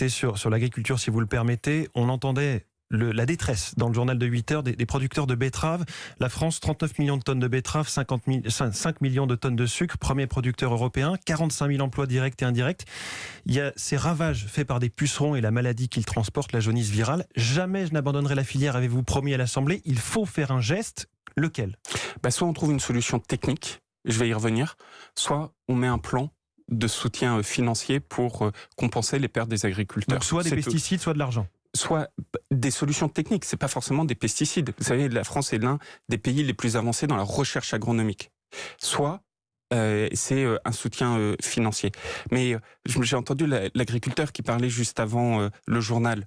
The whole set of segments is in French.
sur l'agriculture, si vous le permettez. On entendait la détresse dans le journal de 8 heures des producteurs de betteraves. La France, 39 millions de tonnes de betteraves, 5 millions de tonnes de sucre, premier producteur européen, 45 000 emplois directs et indirects. Il y a ces ravages faits par des pucerons et la maladie qu'ils transportent, la jaunisse virale. Jamais je n'abandonnerai la filière, avez-vous promis à l'Assemblée. Il faut faire un geste. Lequel ? Soit on trouve une solution technique, je vais y revenir, soit on met un plan de soutien financier pour compenser les pertes des agriculteurs. Donc soit des pesticides, soit de l'argent. Soit des solutions techniques, c'est pas forcément des pesticides. Vous savez, la France est l'un des pays les plus avancés dans la recherche agronomique. Soit c'est un soutien financier. Mais j'ai entendu l'agriculteur qui parlait juste avant le journal.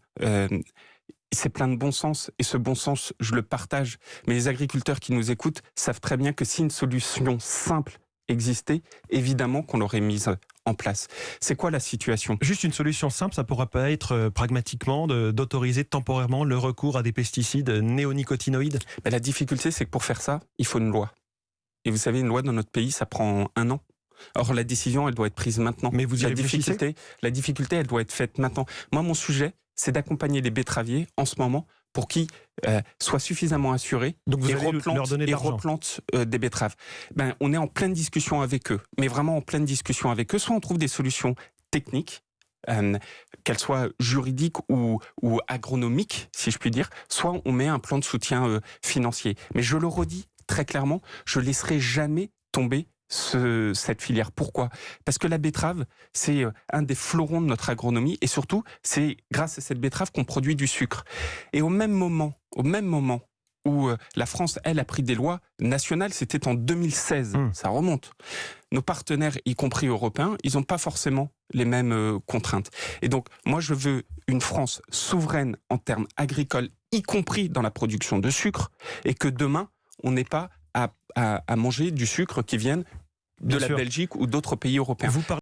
C'est plein de bon sens, et ce bon sens, je le partage. Mais les agriculteurs qui nous écoutent savent très bien que si une solution simple existait, évidemment qu'on l'aurait mise en place. C'est quoi la situation ? Juste une solution simple, ça ne pourra pas être pragmatiquement d'autoriser temporairement le recours à des pesticides néonicotinoïdes ? La difficulté, c'est que pour faire ça, il faut une loi. Et vous savez, une loi dans notre pays, ça prend 1 an. Or, la décision, elle doit être prise maintenant. Mais vous y réfléchissez ? La difficulté, elle doit être faite maintenant. Moi, mon sujet, c'est d'accompagner les betteraviers en ce moment pour qu'ils soient suffisamment assurés. Donc vous allez leur donner de l'argent. Replantent des betteraves. On est en pleine discussion avec eux, mais vraiment en pleine discussion avec eux. Soit on trouve des solutions techniques, qu'elles soient juridiques ou agronomiques, si je puis dire, soit on met un plan de soutien financier. Mais je le redis très clairement, je ne laisserai jamais tomber cette filière. Pourquoi ? Parce que la betterave, c'est un des fleurons de notre agronomie, et surtout, c'est grâce à cette betterave qu'on produit du sucre. Et au même moment où la France, elle, a pris des lois nationales, c'était en 2016, ça remonte. Nos partenaires, y compris européens, ils n'ont pas forcément les mêmes contraintes. Et donc, moi, je veux une France souveraine en termes agricoles, y compris dans la production de sucre, et que demain, on n'ait pas à manger du sucre qui vienne de la Belgique ou d'autres pays européens.